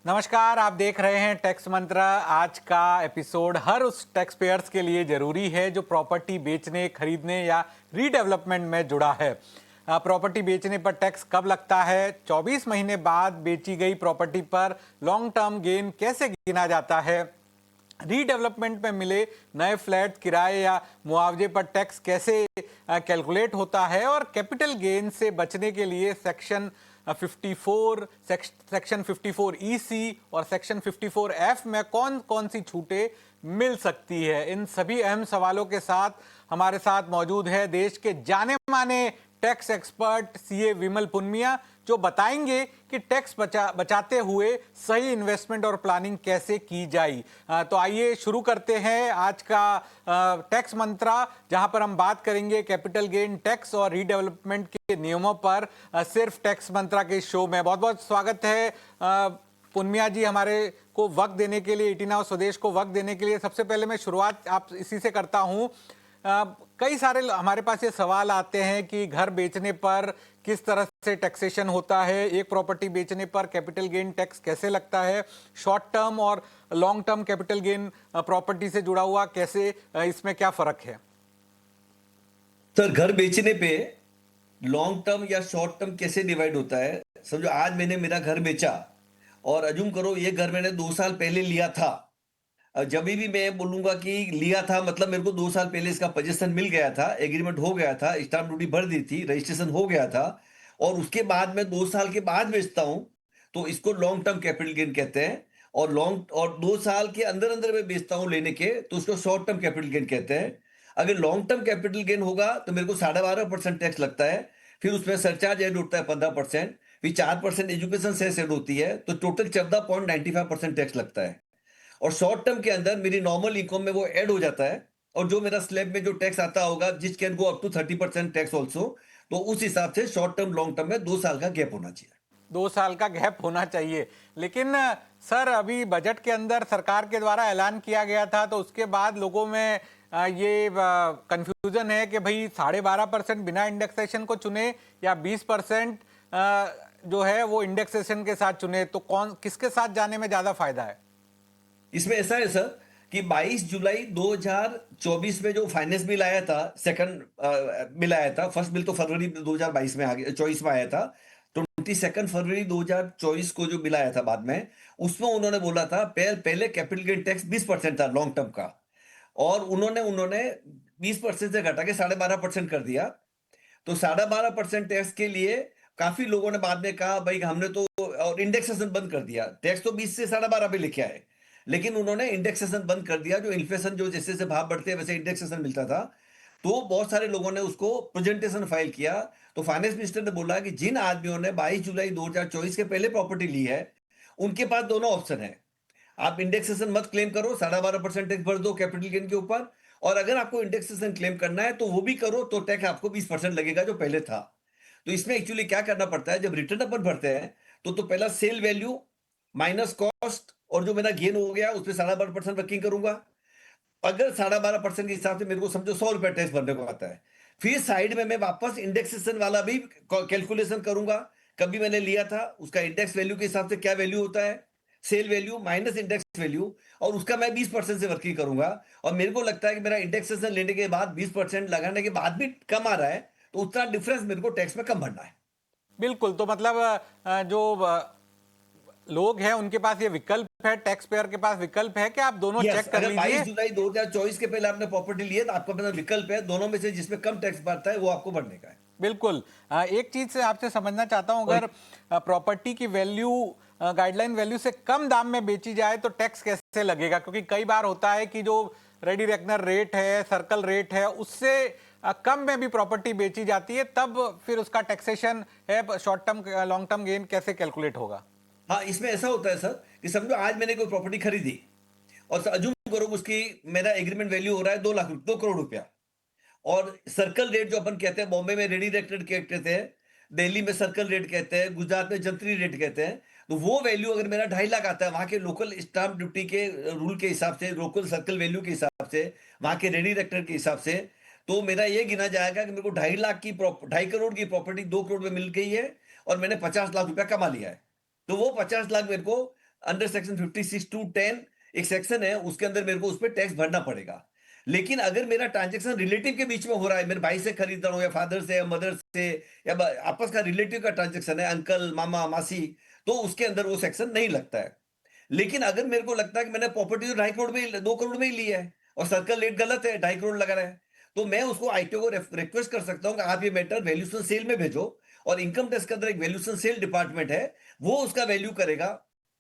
नमस्कार, आप देख रहे हैं टैक्स मंत्रा। आज का एपिसोड हर उस टैक्स पेयर्स के लिए जरूरी है जो प्रॉपर्टी बेचने, खरीदने या रीडेवलपमेंट में जुड़ा है। प्रॉपर्टी बेचने पर टैक्स कब लगता है? 24 महीने बाद बेची गई प्रॉपर्टी पर लॉन्ग टर्म गेन कैसे गिना जाता है? रीडेवलपमेंट में मिले नए फ्लैट किराए या मुआवजे पर टैक्स कैसे कैलकुलेट होता है? और कैपिटल गेन से बचने के लिए सेक्शन 54, सेक्शन 54 EC और सेक्शन 54 F में कौन कौन सी छूटें मिल सकती है? इन सभी अहम सवालों के साथ हमारे साथ मौजूद है देश के जाने माने टैक्स एक्सपर्ट CA विमल पुन्निया, जो बताएंगे कि टैक्स बचाते हुए सही इन्वेस्टमेंट और प्लानिंग कैसे की जाए। तो आइए शुरू करते हैं आज का टैक्स मंत्रा, जहां पर हम बात करेंगे कैपिटल गेन टैक्स और रीडेवलपमेंट के नियमों पर, सिर्फ टैक्स मंत्रा के शो में। बहुत बहुत स्वागत है पुन्निया जी, हमारे को वक्त देने के लिए, 18 स्वदेश को वक्त देने के लिए। सबसे पहले मैं शुरुआत आप इसी से करता हूं। कई सारे हमारे पास ये सवाल आते हैं कि घर बेचने पर किस तरह से टैक्सेशन होता है, एक प्रॉपर्टी बेचने पर कैपिटल गेन टैक्स कैसे लगता है, शॉर्ट टर्म और long term capital gain property से जुड़ा हुआ कैसे, इसमें क्या फर्क है? सर, घर बेचने पे लॉन्ग टर्म या शॉर्ट टर्म कैसे डिवाइड होता है? समझो आज मैंने मेरा घर बेचा और अजूम करो ये घर मैंने 2 साल पहले लिया था। जब भी मैं बोलूंगा कि लिया था मतलब मेरे को 2 साल पहले इसका पोजीशन मिल गया था, एग्रीमेंट हो गया था, स्टाम्प ड्यूटी भर दी थी, रजिस्ट्रेशन हो गया था और उसके बाद मैं 2 साल के बाद बेचता हूं, तो इसको लॉन्ग टर्म कैपिटल गेन कहते हैं। और 2 साल के अंदर अंदर मैं बेचता हूं लेने के, तो उसको शॉर्ट टर्म कैपिटल गेन कहते हैं। अगर लॉन्ग टर्म कैपिटल गेन होगा तो मेरे को 12.5% टैक्स लगता है, फिर उसमें सरचार्ज ऐड होता है 15%, फिर 4% एजुकेशन सेस ऐड होती है, तो टोटल 14.95% टैक्स लगता है। और शॉर्ट टर्म के अंदर मेरी नॉर्मल इनकम में वो ऐड हो जाता है, और जो मेरा स्लैब में जो टैक्स आता होगा, जिस can go up to 30% tax also, तो उस हिसाब से शॉर्ट टर्म लॉन्ग टर्म में 2 साल का गैप होना चाहिए। 2 साल का गैप होना चाहिए। लेकिन सर, अभी बजट के अंदर सरकार के द्वारा ऐलान किया गया था, तो उसके बाद लोगों में ये कंफ्यूजन है कि भाई 12.5% बिना इंडेक्सेशन को चुने या 20% जो है वो इंडेक्सेशन के साथ चुने, तो कौन किसके साथ जाने में ज्यादा फायदा है? इसमें ऐसा है सर कि 22 जुलाई 2024 में जो फाइनेंस बिल आया था, सेकंड बिल आया था, फर्स्ट बिल तो फरवरी 2022 में आ गया, 24 में आया था। 22 फरवरी 2024 को जो बिल आया था बाद में, उसमें उन्होंने बोला था पहले कैपिटल गेन टैक्स 20% था लॉन्ग टर्म का, और उन्होंने उन्होंने 20% से घटा के 12.5% कर दिया। तो 12.5% टैक्स के लिए काफी लोगों ने बाद में कहा भाई हमने तो, और इंडेक्सेशन बंद कर दिया। टैक्स तो 20 से 12.5 पे लिखे आए, लेकिन उन्होंने इंडेक्सेशन बंद कर दिया। जो इन्फ्लेशन जो जैसे जैसे भाव बढ़ते हैं वैसे इंडेक्सेशन मिलता था, तो बहुत सारे लोगों ने उसको प्रेजेंटेशन फाइल किया। तो फाइनेंस मिनिस्टर ने बोला कि जिन आदमियों ने 22 जुलाई 2024 के पहले प्रॉपर्टी ली है, उनके पास दोनों ऑप्शन है। आप इंडेक्सेशन मत क्लेम करो, 12.5% टैक्स भर दो कैपिटल गेन के ऊपर, और अगर आपको इंडेक्सेशन क्लेम करना है तो वो भी करो, तो टैक्स आपको 20% लगेगा जो पहले था। तो इसमें एक्चुअली क्या करना पड़ता है, जब रिटर्न अपन भरते हैं तो पहला सेल वैल्यू माइनस कॉस्ट, और जो मेरा गेन हो गया उस पर 12.5% वर्किंग करूंगा। अगर 12.5% के हिसाब से मेरे को समझो 100 रुपए टैक्स भरने को आता है, फिर साइड में मैं वापस इंडेक्सेशन वाला भी कैलकुलेशन करूंगा। कभी मैंने लिया था उसका इंडेक्स वैल्यू के हिसाब से क्या वैल्यू होता है, sale value minus index value, और उसका मैं 20% से वर्किंग करूंगा। और मेरे को लगता है कि मेरा इंडेक्सेशन लेने के बाद 20% लगाने के बाद भी कम आ रहा है, तो उतना डिफरेंस मेरे को टैक्स में कम भरना है। बिल्कुल। तो मतलब जो लोग हैं उनके पास ये विकल्प है, टैक्स पेयर के पास विकल्प है कि आप दोनों यस, चेक कर अगर 22 लीजिए। जुलाई 2024 के पहले आपने प्रॉपर्टी ली है तो आपका अपना विकल्प है, दोनों में से जिसमें कम टैक्स भरता है वो आपको भरने का है। बिल्कुल। एक चीज से आपसे समझना चाहता हूं, और अगर प्रॉपर्टी की वैल्यू गाइडलाइन वैल्यू से कम दाम में बेची जाए तो टैक्स कैसे लगेगा? क्योंकि कई बार होता है कि जो रेडी रेकनर रेट है, सर्कल रेट है, उससे कम में भी प्रॉपर्टी बेची जाती है, तब फिर उसका टैक्सेशन है, short term long term gain कैसे कैलकुलेट होगा? हाँ, इसमें ऐसा होता है सर कि समझो आज मैंने कोई प्रॉपर्टी खरीदी, और अजूम करो उसकी मेरा एग्रीमेंट वैल्यू हो रहा है 2 लाख 2 करोड़ रुपया, और सर्कल रेट जो अपन कहते हैं, बॉम्बे में रेडी रेकनर कहते हैं, दिल्ली में सर्कल रेट कहते हैं, गुजरात में जंतरी रेट कहते हैं, तो वो वैल्यू अगर मेरा 2.5 लाख आता है वहां के लोकल स्टाम्प ड्यूटी के रूल के हिसाब से, लोकल सर्कल वैल्यू के हिसाब से, वहां के रेडी रेकनर के हिसाब से, तो मेरा ये गिना जाएगा कि मेरे को 2.5 लाख की 2.5 करोड़ की प्रॉपर्टी 2 करोड़ में मिल गई है, और मैंने 50 लाख रुपया कमा लिया है। तो वो 50 लाख मेरे को अंडर सेक्शन 56(2)(10) एक सेक्शन है, उसके अंदर मेरे को उस पर टैक्स भरना पड़ेगा। लेकिन अगर मेरा ट्रांजेक्शन रिलेटिव के बीच में हो रहा है, मेरे भाई से खरीद रहा हूँ या फादर से या मदर से, या आपस का रिलेटिव का ट्रांजेक्शन है, अंकल मामा मासी, तो उसके अंदर वो सेक्शन नहीं लगता है। लेकिन अगर मेरे को लगता है कि मैंने प्रॉपर्टी तो 2.5 करोड़ में 2 करोड़ में ही ली है और सर्कल रेट गलत है, 2.5 करोड़ लगा रहा है, तो मैं उसको आईटीओ को रिक्वेस्ट कर सकता हूँ कि आप ये मैटर वैल्यूएशन सेल में भेजो, और इनकम टैक्स के अंदर एक वैल्यूएशन सेल डिपार्टमेंट है, वो उसका वैल्यू करेगा।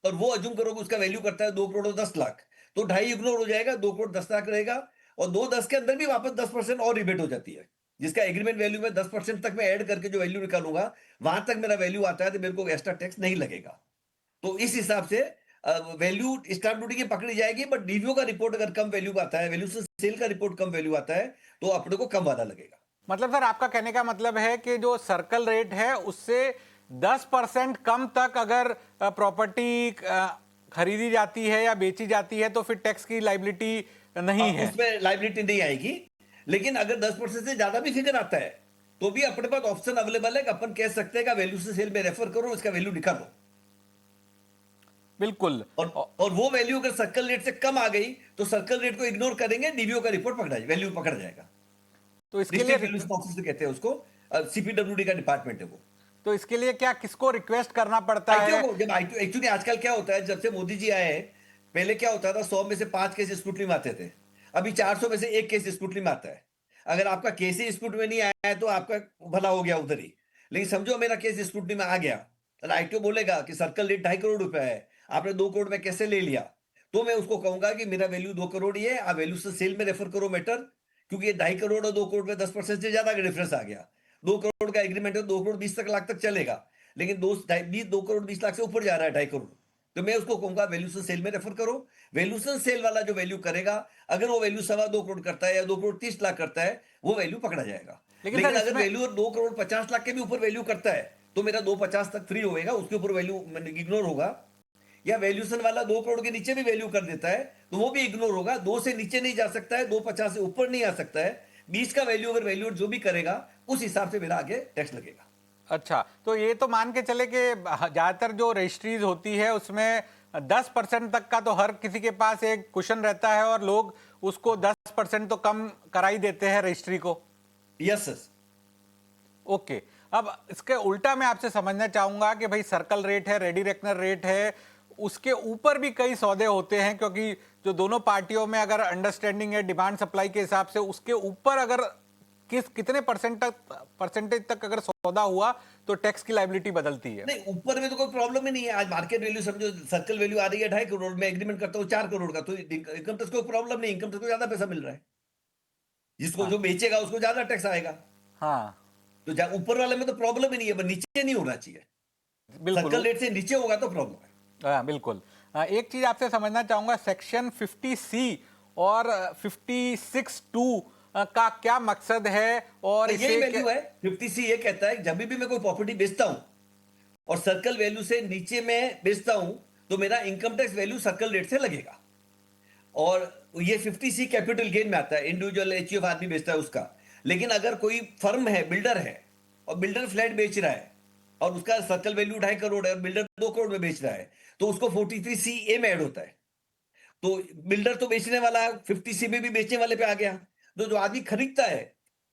और वो अज्यूम करोगे उसका वैल्यू करता है 2 करोड़ 10 लाख, तो 2.5 इग्नोर हो जाएगा, 2 करोड़ 10 लाख रहेगा। और 2-10 के अंदर भी वापस 10% और रिबेट हो जाती है, जिसका एग्रीमेंट वैल्यू में 10% तक मैं ऐड करके जो वैल्यू निकालूंगा, वहां तक मेरा वैल्यू आता है, तो मेरे को एक्स्ट्रा टैक्स नहीं लगेगा। तो इस हिसाब से वैल्यू स्टाम्प ड्यूटी की पकड़ी जाएगी, बट डीवीओ का रिपोर्ट अगर कम वैल्यू का आता है, वैल्यू से सेल का रिपोर्ट कम वैल्यू आता है, तो अपने को कम वादा लगेगा। मतलब सर आपका कहने का मतलब है कि जो सर्कल रेट है उससे 10% कम तक अगर प्रॉपर्टी खरीदी जाती है या बेची जाती है तो फिर टैक्स की लाइबिलिटी नहीं है। उसमें लाइबिलिटी नहीं आएगी। लेकिन अगर 10% से ज्यादा भी फिगर आता है, तो भी अपने पास ऑप्शन अवेलेबल है कि अपन कह सकते हैं कि वैल्यू से सेल में रेफर करो, इसका वैल्यू निकालो। बिल्कुल। और वो वैल्यू अगर सर्कल रेट से कम आ गई, तो सर्कल रेट को इग्नोर करेंगे, डीवीओ का रिपोर्ट पकड़ा वैल्यू पकड़ा जाएगा। तो इसके लिए डिस्ट्रिक्ट वैल्यूएशन ऑफिस कहते हैं उसको, सीपीडब्ल्यूडी का डिपार्टमेंट है वो। तो इसके लिए क्या किसको रिक्वेस्ट करना पड़ता आईटीओ है? को, जब आईटीओ एक्चुअली आजकल क्या होता है, जब से मोदी जी आए हैं, पहले क्या होता था, 100 में से 5 केस स्क्रूटनी में आते थे, अभी 400 में से 1 केस स्क्रूटनी में आता है। अगर आपका केस ही स्क्रूटनी में नहीं आया है, तो आपका भला हो गया उधर ही। लेकिन समझो मेरा केस स्क्रूटनी में आ गया, और आईटीओ बोलेगा कि सर्कल रेट 2.5 करोड़ रुपया है, आपने 2 करोड़ में कैसे ले लिया, तो मैं उसको कहूंगा कि मेरा वैल्यू 2 करोड़ ही है, आप वैल्यू से सेल में रेफर करो मैटर, क्योंकि ये 2.5 करोड़ और 2 करोड़ में 10% से ज्यादा का डिफरेंस आ गया। 2 करोड़ का एग्रीमेंट है, 2 करोड़ 20 लाख तक चलेगा, लेकिन 2 करोड़ 20 लाख से ऊपर जा रहा है 2.5 करोड़, तो मैं उसको कहूंगा वैल्यूएशन सेल में रेफर करो। वैल्यूएशन सेल वाला जो वैल्यू करेगा, अगर वो वैल्यू 2.25 करोड़ करता है या 2 करोड़ 30 लाख करता है, वो वैल्यू पकड़ा जाएगा। लेकिन सर लेकिन अगर इसमें वैल्यू 2 करोड़ 50 लाख के भी ऊपर वैल्यू करता है, तो मेरा 2.50 तक फ्री होएगा, उसके ऊपर वैल्यू इग्नोर होगा। या वैल्यूएशन वाला 2 करोड़ के नीचे भी वैल्यू कर देता है, तो वो भी इग्नोर होगा। 2 से नीचे नहीं जा सकता है, 2.50 से ऊपर नहीं आ सकता है, 20 का वैल्यू अगर वैल्यू जो भी करेगा, उस हिसाब से मेरा आगे टैक्स लगेगा। अच्छा, तो ये तो मान के चले कि ज्यादातर जो रजिस्ट्रीज होती है उसमें 10% तक का तो हर किसी के पास एक कुशन रहता है और लोग उसको 10% तो कम करा ही देते हैं रजिस्ट्री को। Yes sir. ओके, अब इसके उल्टा मैं आपसे समझना चाहूंगा कि भाई सर्कल रेट है, रेडी रेकनर रेट है, उसके ऊपर भी कई सौदे होते हैं, क्योंकि जो दोनों पार्टियों में अगर अंडरस्टैंडिंग है डिमांड सप्लाई के हिसाब से, उसके ऊपर अगर कितने परसेंटेज तक अगर सौदा हुआ तो टैक्स की लाइबिलिटी बदलती है। नहीं, ऊपर में तो कोई प्रॉब्लम ही नहीं है। आज मार्केट वैल्यू समझो, सर्कल वैल्यू आ रही है 2.5 करोड़, मैं एग्रीमेंट करता हूँ 4 करोड़ का, तो इनकम टैक्स कोई प्रॉब्लम नहीं, इनकम टैक्स को ज्यादा पैसा मिल रहा है, जिसको हाँ जो बेचेगा उसको ज्यादा टैक्स आएगा। हाँ तो ऊपर वाले में तो प्रॉब्लम ही नहीं है, पर नीचे नहीं होना चाहिए। बिल्कुल। सर्कल रेट से नीचे होगा तो प्रॉब्लम है। हाँ बिल्कुल। एक चीज आपसे समझना चाहूंगा, सेक्शन 50C और 56(2) का क्या मकसद है और तो यही इसे वैल्यू है। 50C ये कहता है जब भी मैं कोई प्रॉपर्टी बेचता हूं और सर्कल वैल्यू से नीचे में बेचता हूं, तो मेरा income tax value circle rate से लगेगा। और ये 50C कैपिटल गेन में आता है, इंडिविजुअल एचयूएफ आदमी बेचता है उसका। लेकिन अगर कोई फर्म है, बिल्डर है, और बिल्डर फ्लैट बेच रहा है, और उसका सर्कल वैल्यू 2.5 करोड़ है और बिल्डर 2 करोड़ में बेच रहा है, तो उसको 43CA में ऐड होता है। तो बिल्डर तो बेचने वाला, 50C में भी बेचने वाले पे आ गया, तो जो आदमी खरीदता है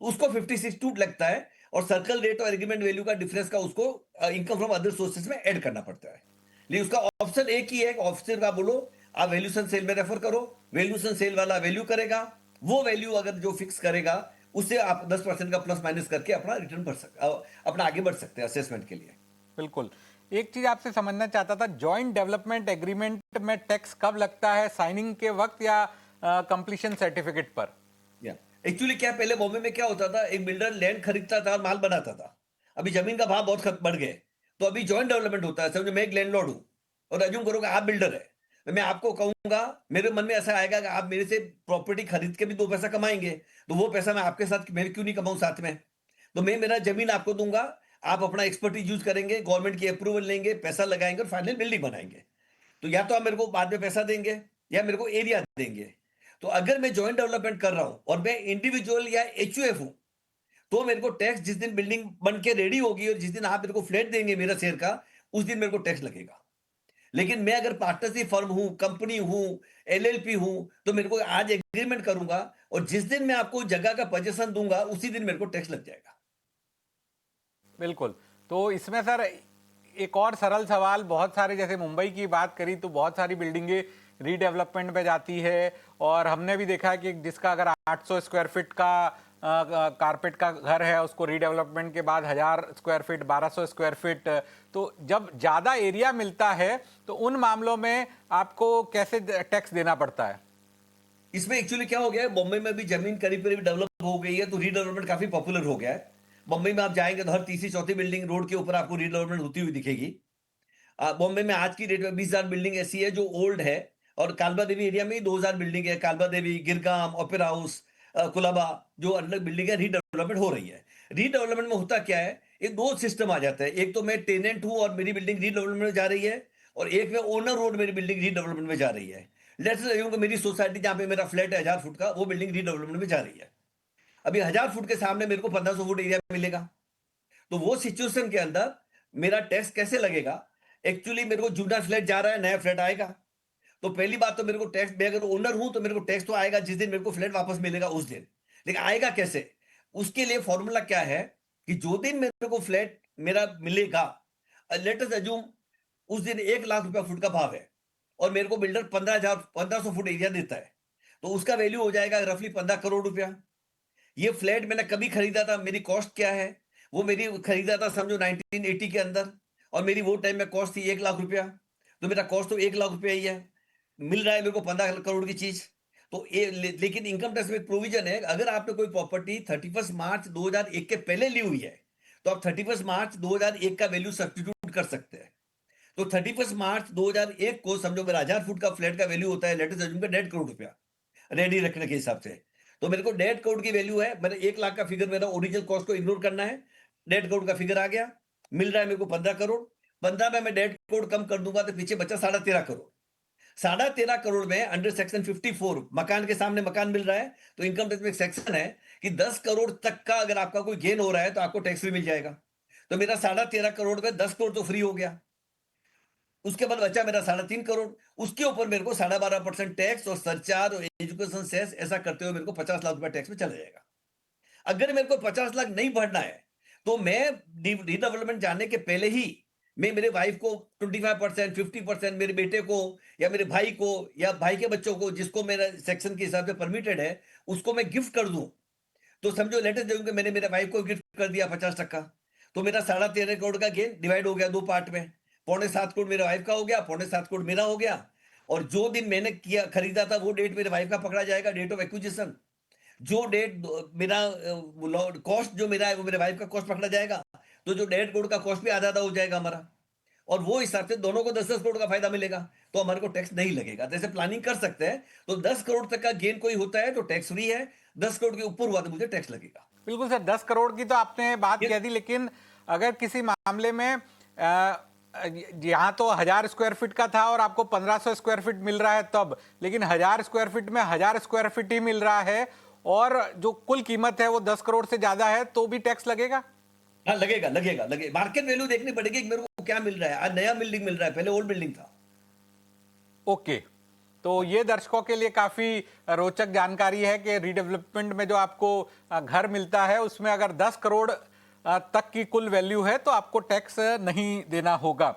उसको 56(2) लगता है, और सर्कल रेट और एग्रीमेंट वैल्यू का डिफरेंस का उसको इनकम फ्रॉम अदर सोर्सेज में ऐड करना पड़ता है। लेकिन उसका ऑप्शन एक ही है, ऑप्शन का बोलो आप वैल्यूएशन सेल में रेफर करो, वैल्यूएशन सेल वाला वैल्यू करेगा, वो वैल्यू अगर जो फिक्स करेगा, उससे आप 10% का प्लस माइनस करके अपना रिटर्न भर सकते, अपना आगे बढ़ सकते हैं असेसमेंट के लिए। बिल्कुल। एक चीज आपसे समझना चाहता था, जॉइंट डेवलपमेंट एग्रीमेंट में टैक्स कब लगता है, साइनिंग के वक्त या कंप्लीशन सर्टिफिकेट पर? या एक्चुअली क्या, पहले बॉम्बे में क्या होता था, एक बिल्डर लैंड खरीदता था और माल बनाता था। अभी जमीन का भाव बहुत बढ़ गए, तो अभी जॉइंट डेवलपमेंट होता है। समझो मैं एक लैंडलॉर्ड हूं और अज्यूम करो कि आप बिल्डर है, तो मैं आपको कहूंगा, मेरे मन में ऐसा आएगा कि आप मेरे से प्रॉपर्टी खरीद के भी 2 पैसा कमाएंगे, तो वो पैसा मैं आपके साथ मैं क्यों नहीं कमाऊं साथ में। तो मैं मेरा जमीन आपको दूंगा, आप अपना एक्सपर्टीज यूज करेंगे, गवर्नमेंट की अप्रूवल लेंगे, पैसा लगाएंगे और फाइनल बिल्डिंग बनाएंगे। तो या तो आप मेरे को बाद में पैसा देंगे या मेरे को एरिया देंगे। तो अगर मैं जॉइंट डेवलपमेंट कर रहा हूं और मैं इंडिविजुअल या एचयूएफ हूं, तो मेरे को टैक्स जिस दिन बिल्डिंग बन के रेडी होगी और जिस दिन आप मेरे को फ्लैट देंगे मेरा शेयर का, उस दिन मेरे को टैक्स लगेगा। लेकिन मैं अगर पार्टनरशिप फर्म हूं, कंपनी हूं, एलएलपी हूं, तो मेरे को आज एग्रीमेंट करूंगा और जिस दिन मैं आपको जगह का पोजीशन दूंगा उसी दिन मेरे को टैक्स लग जाएगा। बिल्कुल। तो इसमें सर एक और सरल सवाल, बहुत सारे जैसे मुंबई की बात करी तो बहुत सारी बिल्डिंगें रीडेवलपमेंट पे जाती है और हमने भी देखा कि जिसका अगर 800 स्क्वायर फीट का कारपेट का घर है उसको रीडेवलपमेंट के बाद 1000 स्क्वायर फीट, 1200 स्क्वायर फीट, तो जब ज़्यादा एरिया मिलता है तो उन मामलों में आपको कैसे टैक्स देना पड़ता है? इसमें एक्चुअली क्या हो गया है, बॉम्बे में भी जमीन करीब करीब डेवलप हो गई है तो रीडेवलपमेंट काफी पॉपुलर हो गया है। बॉम्बे में आप जाएंगे तो हर तीसरी चौथी बिल्डिंग रोड के ऊपर आपको रीडेवलपमेंट होती हुई दिखेगी। बॉम्बे में आज की डेट में 20,000 बिल्डिंग ऐसी है जो ओल्ड है, और कालबा देवी एरिया में ही 2,000 बिल्डिंग है। कालबा देवी, गिरगाम, ओपेरा हाउस, कुलाबा, जो अलग बिल्डिंग है रीडेवलपमेंट हो रही है। रीडेवलपमेंट में होता क्या है, ये दो सिस्टम आ जाता है। एक तो मैं टेनेंट हूं और मेरी बिल्डिंग रीडेवलपमेंट में जा रही है, और एक में ओनर रोड मेरी बिल्डिंग रीडेवलपमेंट में जा रही है। लेट्स अज्यूम कि मेरी सोसाइटी जहां पे मेरा फ्लैट है 1,000 फुट का, वो बिल्डिंग रीडेवलपमेंट में जा रही है। अभी 1,000 फुट के सामने मेरे को 1,500 फुट एरिया मिलेगा। तो वो सिचुएशन के अंदर मेरा टैक्स कैसे लगेगा? एक्चुअली मेरे को जूना फ्लैट जा रहा है, नया फ्लैट आएगा, तो पहली बात तो मेरे को टैक्स, मैं अगर ओनर हूं तो मेरे को टैक्स तो आएगा जिस दिन मेरे को फ्लैट वापस मिलेगा उस दिन। लेकिन आएगा कैसे? उसके लिए फॉर्मूला क्या है कि जो दिन मेरे को फ्लैट मेरा मिलेगा, लेट अस अज्यूम उस दिन 1,00,000 रुपया फुट का भाव है और मेरे को बिल्डर 15,000 1500 फुट एरिया देता है, तो उसका वैल्यू हो जाएगा रफली 15 करोड़ रुपया। ये फ्लैट मैंने कभी खरीदा था, मेरी कॉस्ट क्या है? वो मेरी खरीदा था समझो 1980 के अंदर, और मेरी वो टाइम में कॉस्ट थी 1,00,000 रुपया। तो मेरा कॉस्ट तो 1,00,000 रुपया ही है, मिल रहा है मेरे को 15 करोड़ की चीज। तो लेकिन इनकम टैक्स में एक प्रोविजन है, अगर आपने कोई प्रॉपर्टी 31 मार्च 2001 के पहले ली हुई है तो आप 31 मार्च 2001 का वैल्यू सब्सटीट्यूट कर सकते हैं। तो 31 मार्च 2001 को समझो मेरा 1,000 फुट का फ्लैट का वैल्यू होता है लेटेस्ट अज्यूम का 1,50 करोड़ रुपया, रेडी रखने के हिसाब से। तो मेरे को 1,50 करोड़ की वैल्यू है, मैंने 1,00,000 का फिगर, मेरा ओरिजिनल कॉस्ट को इग्नोर करना है। 1,50 करोड़ का फिगर आ गया, मिल रहा है मेरे को 15 करोड़। 15 में मैं 1,50 करोड़ कम कर दूंगा तो पीछे बचा 13.5 करोड़। 13.5 करोड़ में अंडर सेक्शन 54 मकान के सामने मकान मिल रहा है, तो इनकम टैक्स में एक सेक्शन है कि 10 करोड़ तक का अगर आपका कोई गेन हो रहा है तो आपको टैक्स फ्री मिल जाएगा। तो मेरा 13.5 करोड़ में 10 करोड़ तो फ्री हो गया, उसके बाद बचा मेरा 3.5 करोड़। उसके ऊपर मेरे को 12.5% टैक्स और सरचार्ज और एजुकेशन सेस, ऐसा करते हुए मेरे को 50 लाख रुपया टैक्स में चला जाएगा। अगर मेरे को 50 लाख नहीं भरना है तो मैं रीडेवलपमेंट जाने के पहले ही मैं मेरे वाइफ को 25%, 50%, मेरे बेटे को या मेरे भाई को या भाई के बच्चों को, जिसको मेरा सेक्शन के हिसाब से परमिटेड है, उसको मैं गिफ्ट कर दूं। तो समझो लेटेस्ट जो मैंने मेरे वाइफ को गिफ्ट कर दिया 50%, तो मेरा 13.5 करोड़ का गेन डिवाइड हो गया दो पार्ट में। 6.25 करोड़ मेरे वाइफ का हो गया, 7.25 करोड़ मेरा हो गया। और जो दिन मैंने किया खरीदा था वो डेट मेरे वाइफ का पकड़ा जाएगा, डेट ऑफ एक्विजिशन। जो डेट मेरा कॉस्ट जो मेरा है वो मेरे वाइफ का कॉस्ट पकड़ा जाएगा। तो जो 1.5 करोड़ का कॉस्ट भी आधा आधा हो जाएगा हमारा, और वो हिसाब से दोनों को 10-10 करोड़ का फायदा मिलेगा, तो हमारे को टैक्स नहीं लगेगा। जैसे प्लानिंग कर सकते हैं, तो 10 करोड़ तक का गेन कोई होता है तो टैक्स फ्री है, 10 करोड़ के ऊपर हुआ तो मुझे टैक्स लगेगा। बिल्कुल सर, 10 करोड़ की तो आपने बात ये कह दी, लेकिन अगर किसी मामले में यहाँ तो 1,000 स्क्वायर फीट का था और आपको 1,500 स्क्वायर फीट मिल रहा है तब, लेकिन 1,000 स्क्वायर फीट में 1,000 स्क्वायर फीट ही मिल रहा है और जो कुल कीमत है वो 10 करोड़ से ज्यादा है, तो भी टैक्स लगेगा? हाँ, लगेगा लगेगा लगेगा। मार्केट वैल्यू देखनी पड़ेगी कि मेरे को क्या मिल रहा है। आज नया बिल्डिंग मिल रहा है, पहले ओल्ड बिल्डिंग था। ओके, तो ये दर्शकों के लिए काफी रोचक जानकारी है कि रीडेवलपमेंट में जो आपको घर मिलता है उसमें अगर 10 करोड़ तक की कुल वैल्यू है तो आपको टैक्स नहीं देना होगा।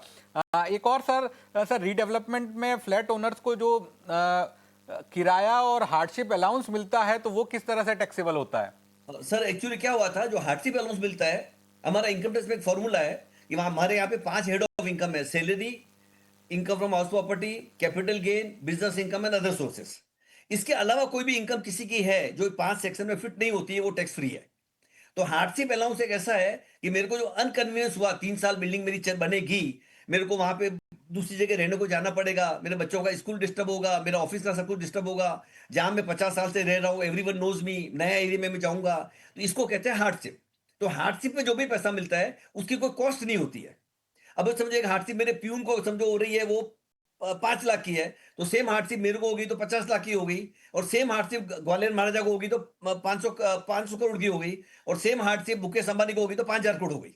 एक और सर रीडेवलपमेंट में फ्लैट ओनर्स को जो किराया और हार्डशिप अलाउंस मिलता है तो वो किस तरह से टैक्सेबल होता है? सर एक्चुअली क्या हुआ था, जो हार्डशिप अलाउंस मिलता है, हमारा इनकम टैक्स में एक फॉर्मूला है कि हमारे यहाँ पे 5 हेड ऑफ इनकम है: salary, income from house property, capital gain, business income and other sources. इसके अलावा कोई भी इनकम किसी की है जो 5 सेक्शन में फिट नहीं होती है, वो टैक्स फ्री है। तो हार्डशिप अलाउंस एक ऐसा है कि मेरे को जो अनकन्वीनियंस हुआ, 3 साल बिल्डिंग मेरी बनेगी, मेरे को वहां पे दूसरी जगह रहने को जाना पड़ेगा, मेरे बच्चों का स्कूल डिस्टर्ब होगा, मेरा ऑफिस का सब कुछ डिस्टर्ब होगा, जहां मैं 50 साल से रह रहा हूँ, एवरीवन नोज मी, नया एरिया में मैं जाऊंगा, तो इसको कहते हैं हार्डशिप। तो हार्डशिप में जो भी पैसा मिलता है उसकी कोई कॉस्ट नहीं होती है। अब समझो एक हार्डशिप मेरे प्यून को समझो हो रही है, वो 5 लाख की है, तो सेम हार्डशिप मेरे को होगी तो 50 लाख की हो गई, और सेम हार्डशिप ग्वालियर महाराजा को होगी तो 500 करोड़ की हो गई, और सेम हार्डशिप मुकेश अंबानी को होगी तो 5,000 करोड़ हो गई।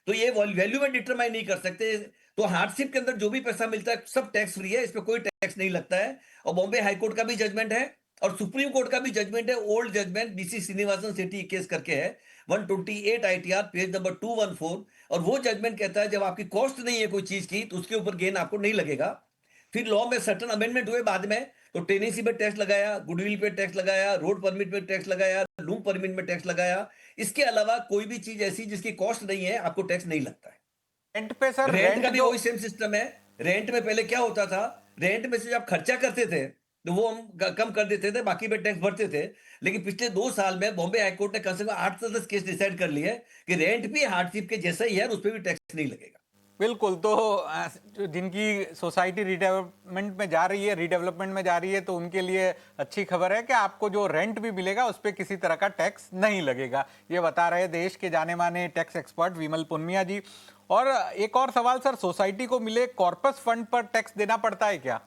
तो ये वैल्यू में डिटरमाइन नहीं कर सकते। तो हार्डशिप के अंदर जो भी पैसा मिलता है सब टैक्स फ्री है, इस पर कोई टैक्स नहीं लगता है। और बॉम्बे हाई कोर्ट का भी जजमेंट है और सुप्रीम कोर्ट का भी जजमेंट है, ओल्ड जजमेंट बीसी श्रीनिवासन सेठी केस करके है, 128 आईटीआर पेज नंबर 214। और वो जजमेंट कहता है जब आपकी कॉस्ट नहीं है कोई चीज की तो उसके ऊपर गेन आपको नहीं लगेगा। फिर लॉ में सर्टन अमेंडमेंट हुए बाद में, तो टेनेसी पे टैक्स लगाया, गुडविल पे टैक्स लगाया, रोड परमिट पे टैक्स लगाया, लूम परमिट में टैक्स लगाया। इसके अलावा कोई भी चीज ऐसी जिसकी कॉस्ट नहीं है आपको टैक्स नहीं लगता है। रेंट पे सर, रेंट का रेंट भी जो वही सेम सिस्टम है। रेंट में पहले क्या होता था, रेंट में से जब खर्चा करते थे तो वो हम कम कर देते थे, बाकी पे टैक्स भरते थे। लेकिन पिछले 2 साल में बॉम्बे हाईकोर्ट ने कम से कम 8 से 10 केस डिसाइड कर लिए कि रेंट भी हार्डशिप के जैसा ही है और उस पर भी टैक्स नहीं लगेगा। बिल्कुल। तो जो जिनकी सोसाइटी रिडेवलपमेंट में जा रही है, रीडेवलपमेंट में जा रही है, तो उनके लिए अच्छी खबर है कि आपको जो रेंट भी मिलेगा उस पर किसी तरह का टैक्स नहीं लगेगा। ये बता रहे देश के जाने माने टैक्स एक्सपर्ट विमल पुनिया जी। और एक और सवाल सर, सोसाइटी को मिले कॉर्पस फंड पर टैक्स देना पड़ता है क्या?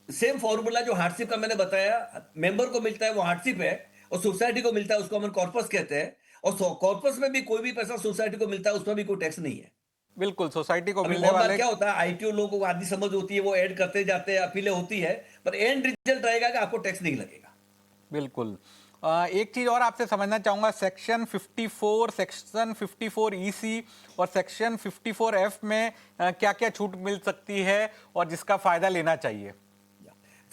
सेम फॉर्मूला जो हार्डशिप का मैंने बताया, मेंबर को मिलता है वो हार्डशिप है, और सोसाइटी को मिलता है उसको हम कॉर्पस कहते हैं। और कॉर्पस में भी कोई भी पैसा सोसाइटी को मिलता है उसमें भी कोई टैक्स नहीं है। बिल्कुल, सोसाइटी को अभी मिलने बहुत बार वाले, क्या होता है, आईटीओ लोगों को आधी समझ होती है, वो ऐड करते जाते हैं, अपीलें होती है, पर एंड रिजल्ट रहेगा कि आपको टैक्स नहीं लगेगा। बिल्कुल। एक चीज और आपसे समझना चाहूंगा, सेक्शन 54, सेक्शन 54 ईसी और सेक्शन 54 एफ में क्या क्या छूट मिल सकती है और जिसका फायदा लेना चाहिए?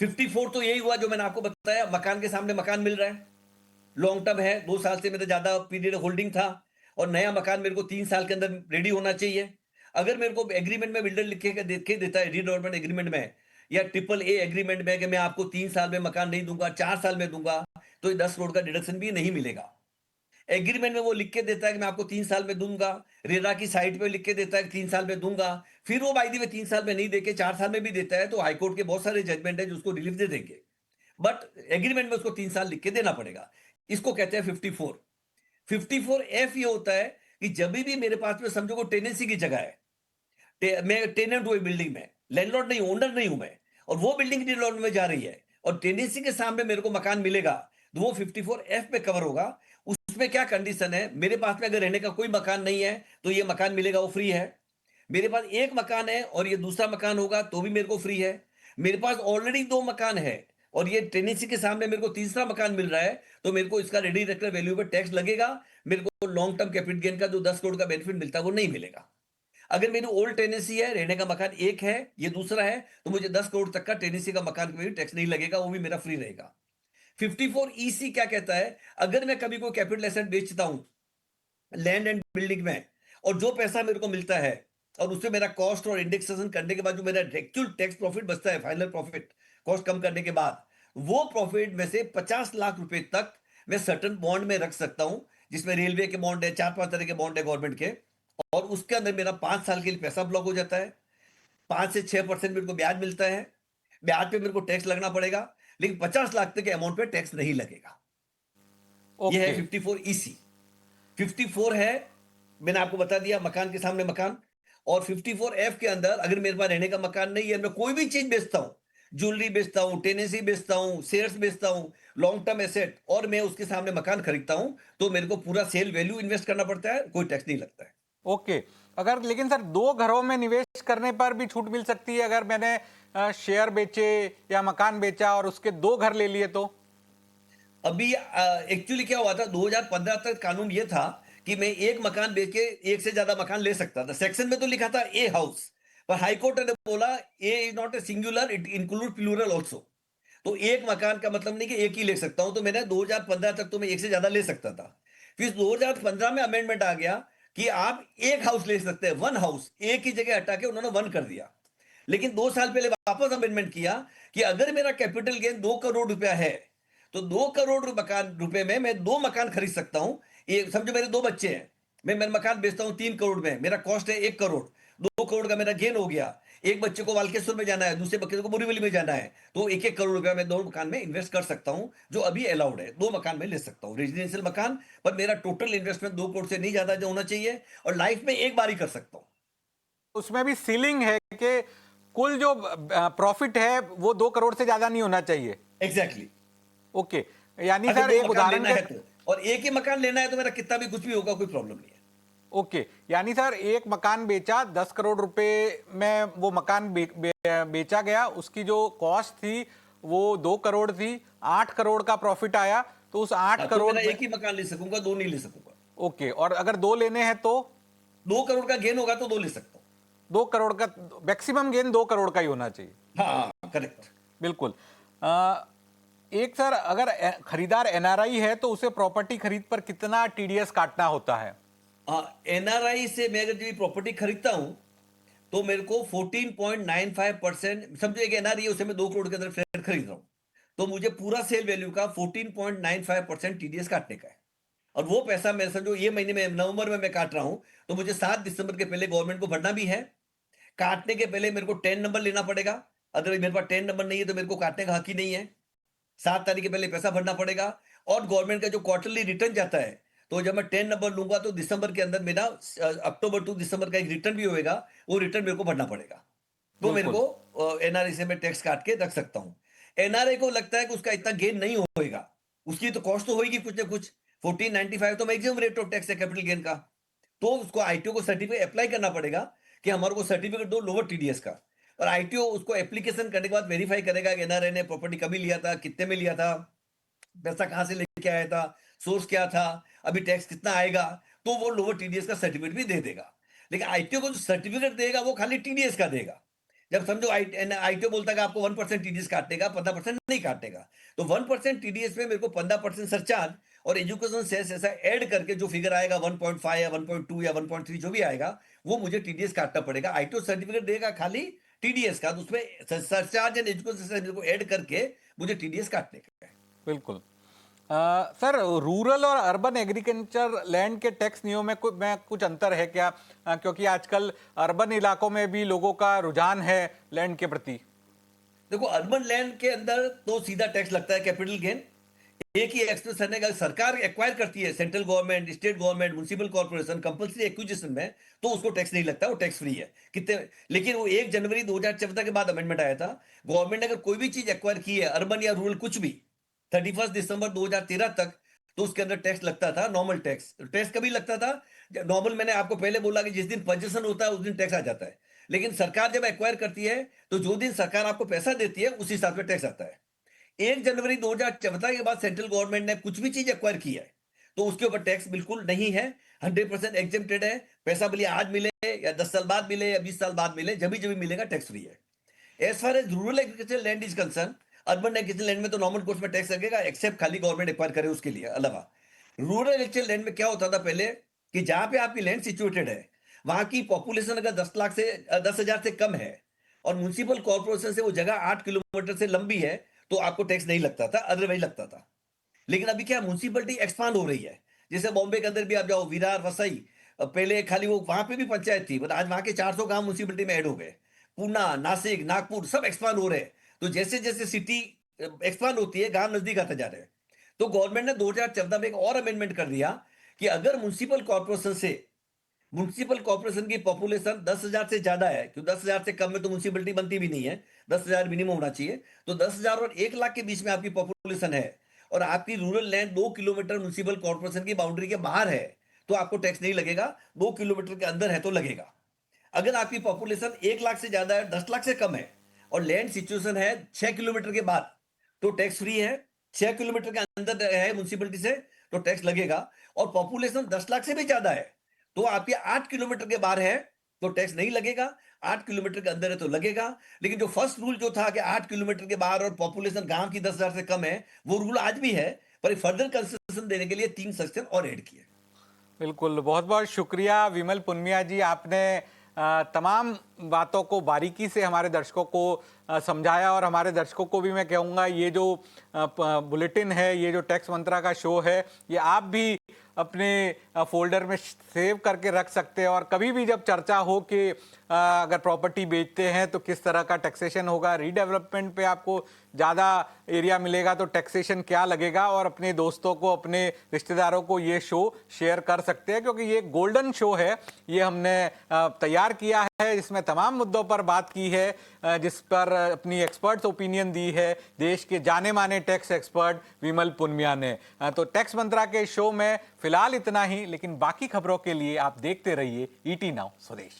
54 तो यही हुआ जो मैंने आपको बताया, मकान के सामने मकान मिल रहा है, लॉन्ग टर्म है, 2 साल से मेरा ज्यादा पीरियड होल्डिंग था, और नया मकान मेरे को 3 साल के अंदर रेडी होना चाहिए। अगर मेरे को एग्रीमेंट में बिल्डर लिख के देता है, रीडेवलपमेंट एग्रीमेंट में या ट्रिपल ए एग्रीमेंट में, कि मैं आपको 3 साल में मकान नहीं दूंगा, 4 साल में दूंगा, तो ये 10 करोड़ का डिडक्शन भी नहीं मिलेगा। एग्रीमेंट में वो लिख के देता है कि मैं आपको 3 साल में दूंगा, रेरा की साइट पे लिख के देता है कि 3 साल में दूंगा, फिर वो बाई दी में 3 साल में नहीं देके 4 साल में भी देता है, तो हाईकोर्ट के बहुत सारे जजमेंट है जो उसको रिलीफ दे देंगे। बट एग्रीमेंट में उसको 3 साल लिख के देना पड़ेगा। इसको कहते हैं 54। 54 एफ ये होता है कि जब भी मेरे पास में समझो को टेनेंसी की जगह है, मैं टेनेंट हूं बिल्डिंग में, लैंडलॉर्ड नहीं, ओनर नहीं हूं मैं, और वो बिल्डिंग डीलॉर्ड में जा रही है और टेनेंसी के सामने मेरे को मकान मिलेगा, तो वो 54 एफ पे कवर होगा। उसमें क्या कंडीशन है, मेरे पास में अगर रहने का कोई मकान नहीं है तो ये मकान मिलेगा, वो फ्री है। मेरे पास एक मकान है और ये दूसरा मकान होगा तो भी मेरे को फ्री है। मेरे पास ऑलरेडी 2 मकान है और ये टेनेंसी के सामने मेरे को तीसरा मकान मिल रहा है, तो मेरे को इसका रेडी रेकनर वैल्यू पे टैक्स लगेगा। मेरे को लॉन्ग टर्म कैपिटल गेन का जो 10 करोड़ का बेनिफिट मिलता है वो नहीं मिलेगा। अगर मेरी ओल्ड टेनेंसी है, रहने का मकान एक है, ये दूसरा है, तो मुझे 10 करोड़ तक का टेनेंसी का मकान पे भी टैक्स नहीं लगेगा, वो भी मेरा फ्री रहेगा। 54 ईसी क्या कहता है, अगर मैं कभी कोई कैपिटल एसेट बेचता हूं लैंड एंड बिल्डिंग में, और जो पैसा मेरे को मिलता है और उससे मेरा कॉस्ट और इंडेक्सेशन करने के बाद जो मेरा एक्चुअल टैक्स प्रॉफिट बचता है, फाइनल प्रॉफिट कॉस्ट कम करने के बाद, वो प्रॉफिट में से 50 लाख रुपए तक मैं सर्टन बॉन्ड में रख सकता हूं, जिसमें रेलवे के बॉन्ड है, 4-5 तरह के बॉन्ड है गवर्नमेंट के, और उसके अंदर मेरा 5 साल के लिए पैसा ब्लॉक हो जाता है। 5 से 6% मेरे को ब्याज मिलता है, ब्याज पे मेरे को टैक्स लगना पड़ेगा, लेकिन 50 लाख तक के अमाउंट पे टैक्स नहीं लगेगा। यह है ओके। 54 ईसी। 54 है, मैंने आपको बता दिया, मकान के सामने मकान। और 54 एफ के अंदर अगर मेरे पास रहने का मकान नहीं है, मैं कोई भी चीज बेचता हूं, ज्वेलरी बेचता हूं, टेनेंसी बेचता हूं, शेयर्स बेचता हूं, लॉन्ग टर्म एसेट, और मैं उसके सामने मकान खरीदता हूं, तो मेरे को पूरा सेल वैल्यू इन्वेस्ट करना पड़ता है, कोई टैक्स नहीं लगता है। ओके। अगर लेकिन सर 2 घरों में निवेश करने पर भी छूट मिल सकती है, अगर मैंने शेयर बेचे या मकान बेचा और उसके 2 घर ले लिए तो? अभी एक्चुअली क्या हुआ था, 2015 तक कानून ये था कि मैं एक मकान बेच के एक से ज्यादा मकान ले सकता था। सेक्शन में तो लिखा था ए हाउस, पर हाईकोर्ट ने बोला a is not a singular, it include plural also. तो एक मकान का मतलब नहीं कि एक ही ले सकता हूं, तो मैंने 2015 तक तो मैं एक से ज्यादा ले सकता था। फिर 2015 में अमेंडमेंट आ गया कि आप एक हाउस ले सकते हैं, वन हाउस, एक ही जगह हटा के उन्होंने वन कर दिया। लेकिन 2 साल पहले वापस अमेंडमेंट किया कि अगर मेरा कैपिटल गेन 2 करोड़ रुपया है, तो 2 करोड़ मकान रुपए में मैं 2 मकान खरीद सकता हूं। ये समझो मेरे 2 बच्चे हैं, मैं मेरा मकान बेचता हूं 3 करोड़ में, मेरा कॉस्ट है 1 करोड़, 2 करोड़ का मेरा गेन हो गया। एक बच्चे को वाल्केश्वर में जाना है, दूसरे बच्चे को बोरीवली में जाना है, तो 1-1 करोड़ रुपया मैं 2 मकान में इन्वेस्ट कर सकता हूं, जो अभी अलाउड है। 2 मकान में ले सकता हूं, रेजिडेंशियल मकान, पर मेरा टोटल इन्वेस्टमेंट 2 करोड़ से नहीं ज्यादा होना चाहिए, और लाइफ में एक बार ही कर सकता हूं। उसमें भी सीलिंग है कि कुल जो प्रॉफिट है वो 2 करोड़ से ज्यादा नहीं होना चाहिए? एग्जैक्टली। ओके। यानी अगर सर दो एक मकान उदाहरण लेना के, है तो, और एक ही मकान लेना है तो मेरा कितना भी कुछ भी होगा, कोई प्रॉब्लम नहीं है। ओके, यानी सर एक मकान बेचा, 10 करोड़ रुपए में वो मकान बेचा गया, उसकी जो कॉस्ट थी वो 2 करोड़ थी, 8 करोड़ का प्रॉफिट आया, तो उस 8 तो करोड़ मेरा में एक ही मकान ले सकूंगा, दो नहीं ले सकूंगा। ओके, और अगर 2 लेने हैं तो 2 करोड़ का गेन होगा तो दो ले सकता हूँ। 2 करोड़ का मैक्सिमम गेन 2 करोड़ का ही होना चाहिए। हाँ, करेक्ट। बिल्कुल। एक सर, अगर खरीदार एनआरआई है तो उसे प्रॉपर्टी खरीद पर कितना टीडीएस काटना होता है? एनआरआई से मैं अगर जो प्रॉपर्टी खरीदता हूं तो मेरे को 14.95%, समझो एक एनआरआई है, उसे मैं 2 करोड़ के अंदर फ्लैट खरीद रहा हूं, तो मुझे पूरा सेल वैल्यू का 14.95% टीडीएस काटने का है। और वो पैसा मैं समझो ये महीने में नवंबर में मैं काट रहा हूं, तो मुझे 7 दिसंबर के पहले गवर्नमेंट को भरना भी है। काटने के पहले मेरे को 10 नंबर लेना पड़ेगा, अगर मेरे पास 10 नंबर नहीं है तो मेरे को काटने का हक ही नहीं है। 7 तारीख के पहले पैसा भरना पड़ेगा। और गवर्नमेंट का जो क्वार्टरली रिटर्न जाता है, तो जब मैं 10 नंबर लूंगा तो दिसंबर के अंदर मेरा अक्टूबर टू दिसंबर का एक रिटर्न भी होएगा, वो रिटर्न मेरे को भरना पड़ेगा। तो मेरे बिल्कुल। को एनआरआई से मैं टैक्स काट के रख सकता हूँ। एनआरआई को लगता है कि उसका इतना गेन नहीं होएगा, उसकी तो कॉस्ट तो होगी कुछ ना कुछ। 1495 तो मैक्सिमम रेट ऑफ टैक्स है कैपिटल गेन का। तो उसको आईटीओ को सर्टिफिकेट अप्लाई करना पड़ेगा कि हमारे को सर्टिफिकेट दो लोअर टीडीएस का। और आईटीओ उसको एप्लीकेशन करने के बाद वेरीफाई करेगा कि एनआरआई ने प्रॉपर्टी कभी लिया था, कितने में लिया था, पैसा कहां से लेके आया था, सोर्स क्या था, अभी टैक्स कितना आएगा, तो वो लोअर टीडीएस का सर्टिफिकेट भी दे देगा। लेकिन आईटीओ को जो सर्टिफिकेट देगा वो खाली टीडीएस का देगा। जब समझो आईटीओ बोलता है कि आपको 1% टीडीएस काटेगा, 15% नहीं काटेगा, तो 1% टीडीएस में मेरे को 15% सरचार्ज और एजुकेशन सेस ऐसा ऐड करके जो फिगर आएगा 1.5 या 1.2 या 1.3 जो भी आएगा, वो मुझे टीडीएस काटना पड़ेगा। आईटीओ सर्टिफिकेट देगा खाली टीडीएस का, तो उसमें सरचार्ज एंड एजुकेशन सेस को ऐड करके मुझे टीडीएस काटने का है। बिल्कुल। सर, रूरल और अर्बन एग्रीकल्चर लैंड के टैक्स नियमों में कुछ अंतर है क्या? क्योंकि आजकल अर्बन इलाकों में भी लोगों का रुझान है लैंड के प्रति। देखो, अर्बन लैंड के अंदर तो सीधा टैक्स लगता है कैपिटल गेन। एक ही एक्सप्रेशन है, अगर सरकार एक्वायर करती है, central government, state government, municipal corporation compulsory acquisition में, तो उसको टैक्स नहीं लगता, वो टैक्स फ्री है कितने। लेकिन वो 1 जनवरी 2014 के बाद अमेंडमेंट आया था। गवर्नमेंट ने अगर कोई भी चीज एक्वायर की है, अर्बन या रूरल कुछ भी, 31 दिसंबर 2013 तक, तो उसके अंदर टैक्स लगता था। नॉर्मल टैक्स टैक्स कभी लगता था नॉर्मल, मैंने आपको पहले बोला कि जिस दिन पोजीशन होता है उस दिन टैक्स आ जाता है। लेकिन सरकार जब एक्वायर करती है, तो जो दिन सरकार आपको पैसा देती है उस हिसाब से टैक्स आता है। 1 जनवरी 2014 के बाद सेंट्रल गवर्नमेंट ने कुछ भी चीज एक्वायर की है, तो उसके ऊपर टैक्स बिल्कुल नहीं है, 100% एग्जेम्प्टेड है। पैसा भले आज मिले या 10 साल बाद मिले या 20 साल बाद मिले, जब भी मिलेगा टैक्स फ्री है। As far as rural agriculture land is concern, urban agriculture land में तो नॉर्मल कोर्स में टैक्स लगेगा, एक्सेप्ट खाली गवर्नमेंट एक्वायर करे उसके लिए अलावा। रूरल एग्रीकल्चर लैंड में क्या होता था पहले, कि जहां पे आपकी लैंड सिचुएटेड है, वहां की पॉपुलेशन अगर 10 लाख से 10,000 से कम है, और म्युनिसिपल कॉर्पोरेशन से वो जगह 8 किलोमीटर से लंबी है, तो आपको टैक्स नहीं लगता था, अदरवाइज लगता था। लेकिन अभी क्या, म्युनिसिपलिटी एक्सपांड हो रही है। जैसे बॉम्बे के अंदर भी आप जाओ, विरार, वसई, पहले खाली वो वहां पे भी पंचायत थी, बट आज वहां के 400 गांव म्युनिसिपलिटी में ऐड हो गए। पूना, नासिक, नागपुर सब एक्सपांड हो रहे हैं। तो जैसे जैसे सिटी एक्सपांड होती है, गांव नजदीक आते जा रहे हैं। तो गवर्नमेंट ने 2014 में एक और अमेंडमेंट कर दिया कि अगर म्युनिसिपल कॉर्पोरेशन की पॉपुलेशन 10,000 से ज्यादा है, क्योंकि 10,000 से कम में तो म्युनिसिपलिटी बनती भी नहीं है, 10,000 मिनिमम होना चाहिए। तो 10,000 और 1 लाख के बीच में आपकी पॉपुलेशन है, और आपकी rural land 2 kilometre municipal corporation की बाउंड्री के बाहर है, तो आपको टैक्स नहीं लगेगा। 2 किलोमीटर के अंदर है तो लगेगा। अगर आपकी पॉपुलेशन 1 लाख से ज्यादा है, 10 लाख से कम है, और लैंड सिचुएशन है 6 किलोमीटर के बाद, तो टैक्स फ्री है। 6 किलोमीटर के अंदर है म्युनिसिपलिटी से, तो टैक्स लगेगा। और पॉपुलेशन 10 लाख से भी ज्यादा है, तो आपके 8 किलोमीटर के बाहर है, तो टैक्स नहीं लगेगा। 8 किलोमीटर के अंदर है तो लगेगा। लेकिन जो फर्स्ट रूल जो था कि 8 किलोमीटर के बाहर और पॉपुलेशन गांव की 10,000 से कम है, वो रूल आज भी है, पर फर्दर कंसेशन देने के लिए 3 सेक्शन और ऐड किए। बिल्कुल, बहुत बहुत शुक्रिया विमल पुनिया जी, आपने तमाम बातों को बारीकी से हमारे दर्शकों को समझाया। और हमारे दर्शकों को भी मैं कहूँगा, ये जो बुलेटिन है, ये जो टैक्स मंत्रा का शो है, ये आप भी अपने फोल्डर में सेव करके रख सकते हैं। और कभी भी जब चर्चा हो कि अगर प्रॉपर्टी बेचते हैं तो किस तरह का टैक्सेशन होगा, रीडेवलपमेंट पे आपको ज़्यादा एरिया मिलेगा तो टैक्सेशन क्या लगेगा, और अपने दोस्तों को, अपने रिश्तेदारों को ये शो शेयर कर सकते हैं। क्योंकि ये गोल्डन शो है, ये हमने तैयार किया है, जिसमें तमाम मुद्दों पर बात की है, जिस पर अपनी एक्सपर्ट्स ओपिनियन दी है देश के जाने माने टैक्स एक्सपर्ट विमल पुनिया ने। तो टैक्स मंत्रा के शो में फिलहाल इतना ही, लेकिन बाकी खबरों के लिए आप देखते रहिए ईटी नाउ स्वदेश।